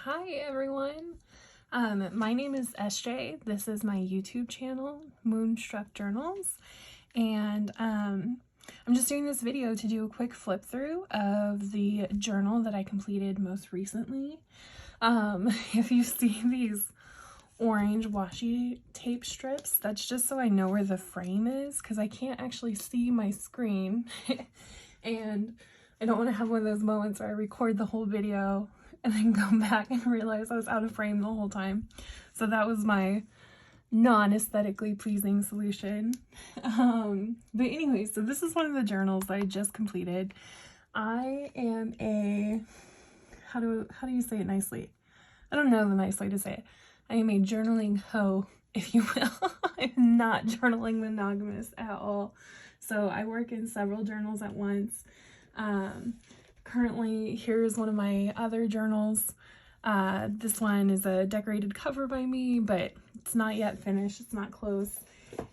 Hi everyone. My name is SJ. This is my YouTube channel, Moonstruck Journals, and I'm just doing this video to do a quick flip through of the journal that I completed most recently. If you see these orange washi tape strips, that's just so I know where the frame is because I can't actually see my screen and I don't want to have one of those moments where I record the whole video and then go back and realize I was out of frame the whole time. So that was my non-aesthetically pleasing solution. But anyway, so this is one of the journals that I just completed. I am a, how do you say it nicely? I don't know the nice way to say it. I am a journaling hoe, if you will. I'm not journaling monogamous at all. So I work in several journals at once. Currently, here's one of my other journals. This one is a decorated cover by me, but it's not yet finished. It's not close.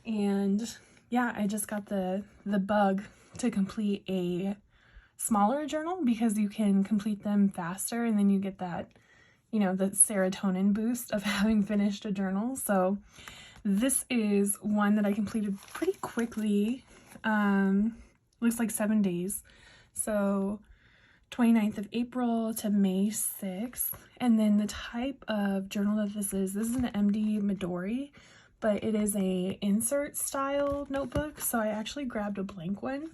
And yeah, I just got the bug to complete a smaller journal because you can complete them faster and then you get that, you know, the serotonin boost of having finished a journal. So this is one that I completed pretty quickly. Looks like 7 days. So 29th of April to May 6th. And then the type of journal that this is an MD Midori, but it is a insert style notebook. So I actually grabbed a blank one.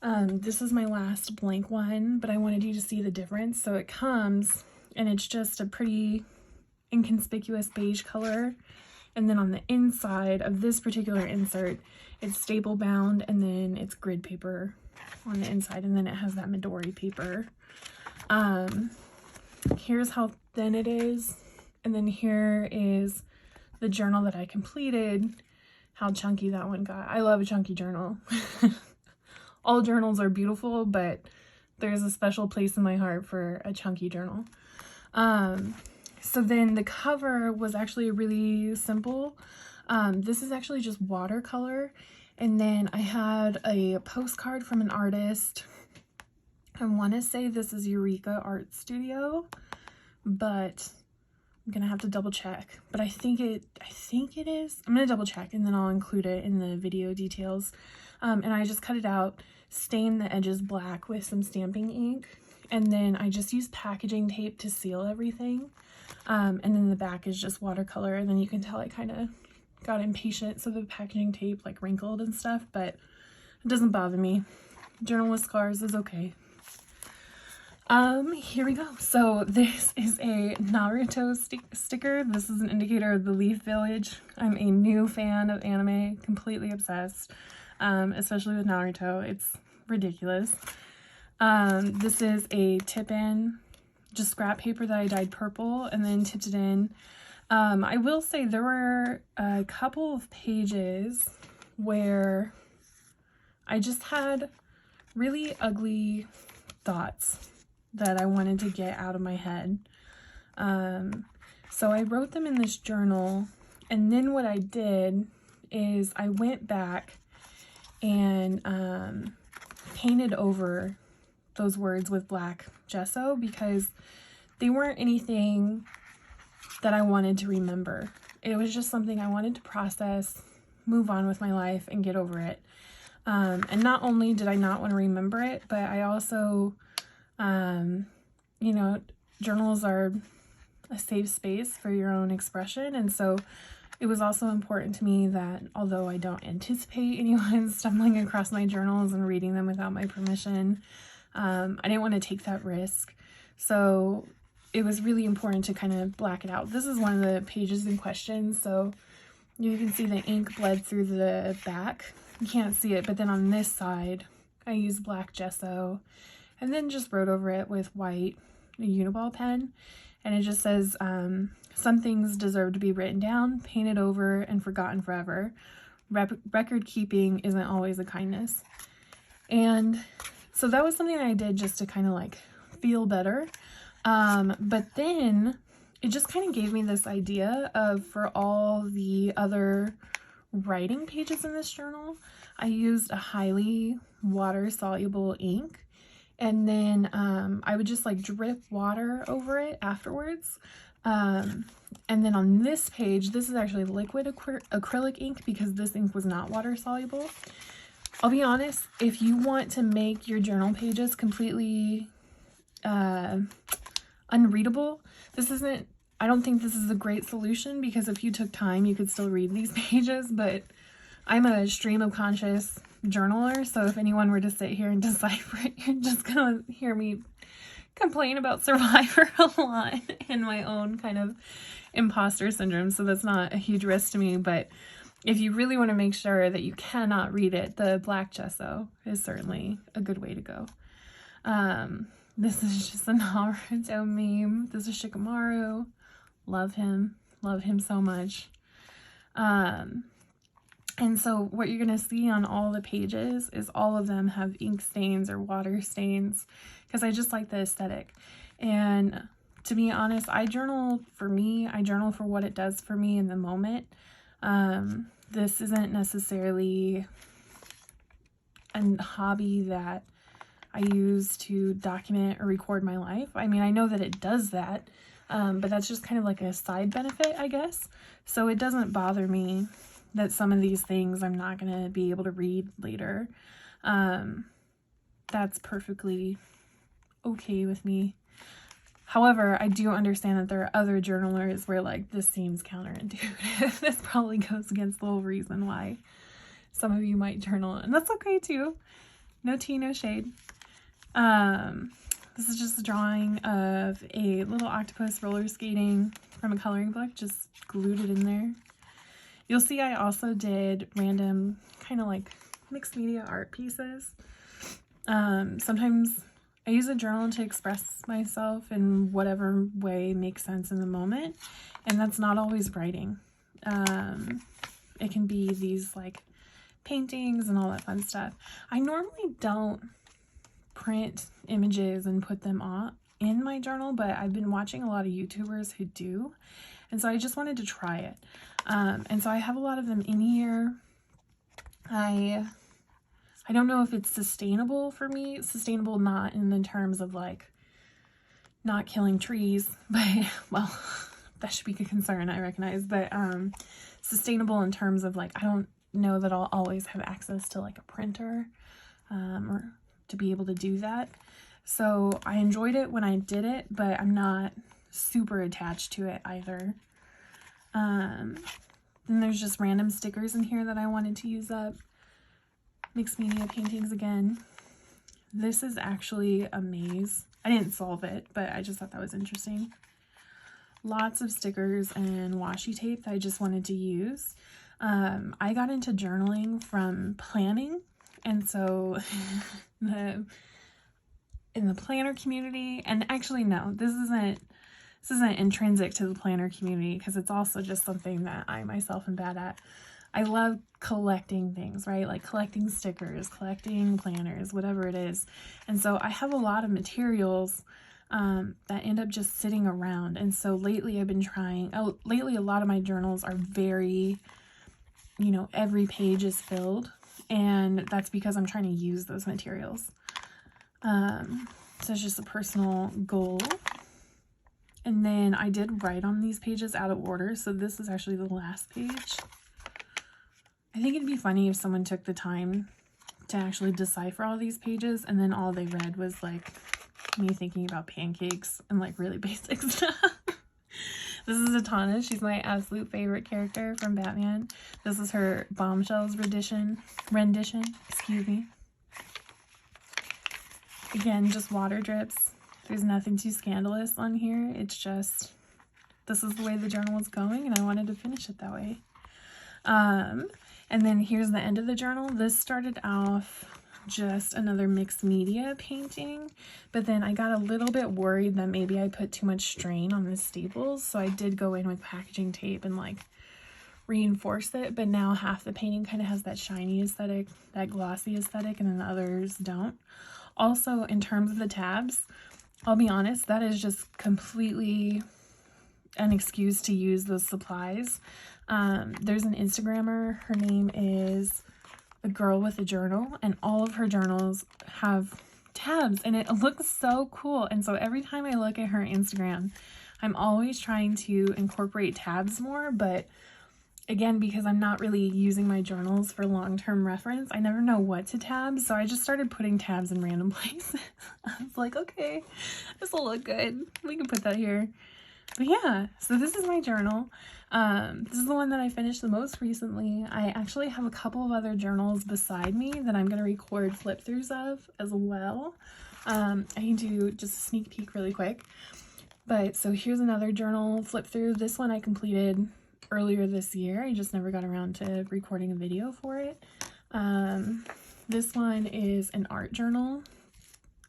This is my last blank one, but I wanted you to see the difference. So it comes and it's just a pretty inconspicuous beige color. And then on the inside of this particular insert, it's staple bound and then it's grid paper on the inside, and then it has that Midori paper. Here's how thin it is, and then here is the journal that I completed, how chunky that one got. I love a chunky journal. All journals are beautiful, but there's a special place in my heart for a chunky journal. So then the cover was actually really simple. This is actually just watercolor. And then I had a postcard from an artist. I want to say this is Eureka Art Studio, but I'm gonna have to double check. But I think it is. I'm gonna double check and then I'll include it in the video details. And I just cut it out, stained the edges black with some stamping ink, and then I just used packaging tape to seal everything. And then the back is just watercolor, and then you can tell I kind of got impatient, so the packaging tape like wrinkled and stuff, but it doesn't bother me. Journal with scars is okay. Here we go. So this is a Naruto sticker. This is an indicator of the Leaf Village. I'm a new fan of anime, completely obsessed, especially with Naruto. It's ridiculous. This is a tip-in, just scrap paper that I dyed purple and then tipped it in. I will say there were a couple of pages where I just had really ugly thoughts that I wanted to get out of my head. So I wrote them in this journal, and then what I did is I went back and painted over those words with black gesso because they weren't anything that I wanted to remember. It was just something I wanted to process, move on with my life, and get over it. And not only did I not want to remember it, but I also, you know, journals are a safe space for your own expression. And so it was also important to me that although I don't anticipate anyone stumbling across my journals and reading them without my permission, I didn't want to take that risk. So it was really important to kind of black it out. This is one of the pages in question, so you can see the ink bled through the back. You can't see it, but then on this side, I used black gesso and then just wrote over it with white, a Uniball pen, and it just says, some things deserve to be written down, painted over, and forgotten forever. Record keeping isn't always a kindness. And so that was something that I did just to kind of like feel better. But then it just kind of gave me this idea of, for all the other writing pages in this journal, I used a highly water soluble ink, And then I would just like drip water over it afterwards. And then on this page, this is actually liquid acrylic ink because this ink was not water soluble. I'll be honest, if you want to make your journal pages completely unreadable, I don't think this is a great solution, because if you took time, you could still read these pages, but I'm a stream of conscious journaler, so if anyone were to sit here and decipher it, you're just gonna hear me complain about Survivor a lot and my own kind of imposter syndrome, so that's not a huge risk to me. But if you really want to make sure that you cannot read it, the black gesso is certainly a good way to go. This is just a Naruto meme. This is Shikamaru. Love him so much. And so what you're going to see on all the pages is all of them have ink stains or water stains, because I just like the aesthetic. And to be honest, I journal for me. I journal for what it does for me in the moment. This isn't necessarily a hobby that I use to document or record my life. I mean, I know that it does that, but that's just kind of like a side benefit, I guess. So it doesn't bother me that some of these things I'm not going to be able to read later. That's perfectly okay with me. However, I do understand that there are other journalers where like this seems counterintuitive. This probably goes against the whole reason why some of you might journal, and that's okay too. No tea, no shade. This is just a drawing of a little octopus roller skating from a coloring book, just glued it in there. You'll see I also did random kind of like mixed media art pieces. Sometimes I use a journal to express myself in whatever way makes sense in the moment, and that's not always writing. It can be these like paintings and all that fun stuff. I normally don't print images and put them on in my journal, but I've been watching a lot of YouTubers who do, and so I just wanted to try it. And so I have a lot of them in here. I don't know if it's sustainable for me. Sustainable not in the terms of like not killing trees, but well, that should be a concern, I recognize, but sustainable in terms of like I don't know that I'll always have access to like a printer or to be able to do that. So I enjoyed it when I did it, but I'm not super attached to it either. Then there's just random stickers in here that I wanted to use up. Mixed media paintings again. This is actually a maze. I didn't solve it, but I just thought that was interesting. Lots of stickers and washi tape that I just wanted to use. I got into journaling from planning, and so in the planner community, and actually no, this isn't intrinsic to the planner community, because it's also just something that I myself am bad at. I love collecting things, right? Like collecting stickers, collecting planners, whatever it is. And so I have a lot of materials that end up just sitting around. And so lately I've been lately a lot of my journals are very, every page is filled. And that's because I'm trying to use those materials. So it's just a personal goal. And then I did write on these pages out of order. So this is actually the last page. I think it'd be funny if someone took the time to actually decipher all these pages and then all they read was like me thinking about pancakes and like really basic stuff. This is Zatanna. She's my absolute favorite character from Batman. This is her Bombshells rendition, excuse me. Again, just water drips. There's nothing too scandalous on here. It's just, this is the way the journal was going and I wanted to finish it that way. And then here's the end of the journal. This started off just another mixed media painting, but then I got a little bit worried that maybe I put too much strain on the staples, so I did go in with packaging tape and like reinforce it, but now half the painting kind of has that shiny aesthetic, that glossy aesthetic, and then the others don't. Also, in terms of the tabs, I'll be honest, that is just completely an excuse to use those supplies. There's an Instagrammer, her name is A Girl with a Journal, and all of her journals have tabs, and it looks so cool. And so every time I look at her Instagram, I'm always trying to incorporate tabs more, but again, because I'm not really using my journals for long-term reference, I never know what to tab, so I just started putting tabs in random places. I was like, okay, this will look good. We can put that here. But yeah, so this is my journal. This is the one that I finished the most recently. I actually have a couple of other journals beside me that I'm going to record flip-throughs of as well. I can do just a sneak peek really quick. But so here's another journal flip-through. This one I completed earlier this year. I just never got around to recording a video for it. This one is an art journal.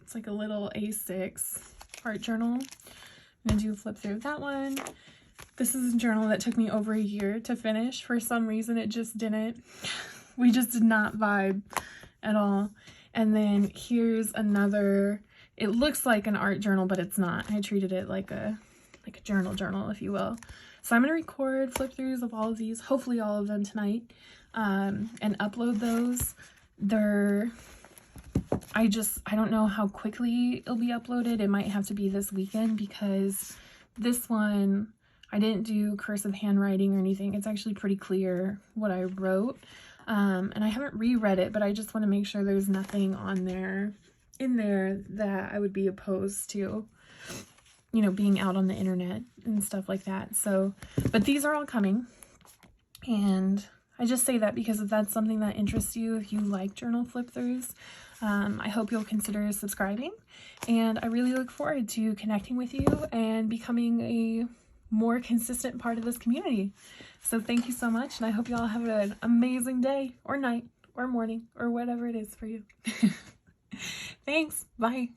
It's like a little A6 art journal. I'm gonna do a flip through of that one. This is a journal that took me over a year to finish. For some reason, it just didn't. We just did not vibe at all. And then here's another, it looks like an art journal, but it's not. I treated it like a journal, if you will. So I'm going to record flip throughs of all of these, hopefully all of them tonight, and upload those. I don't know how quickly it'll be uploaded. It might have to be this weekend because this one, I didn't do cursive handwriting or anything. It's actually pretty clear what I wrote. And I haven't reread it, but I just want to make sure there's nothing in there that I would be opposed to, you know, being out on the internet and stuff like that. So, but these are all coming, and I just say that because if that's something that interests you, if you like journal flip throughs, I hope you'll consider subscribing, and I really look forward to connecting with you and becoming a more consistent part of this community. So thank you so much, and I hope you all have an amazing day or night or morning or whatever it is for you. Thanks. Bye.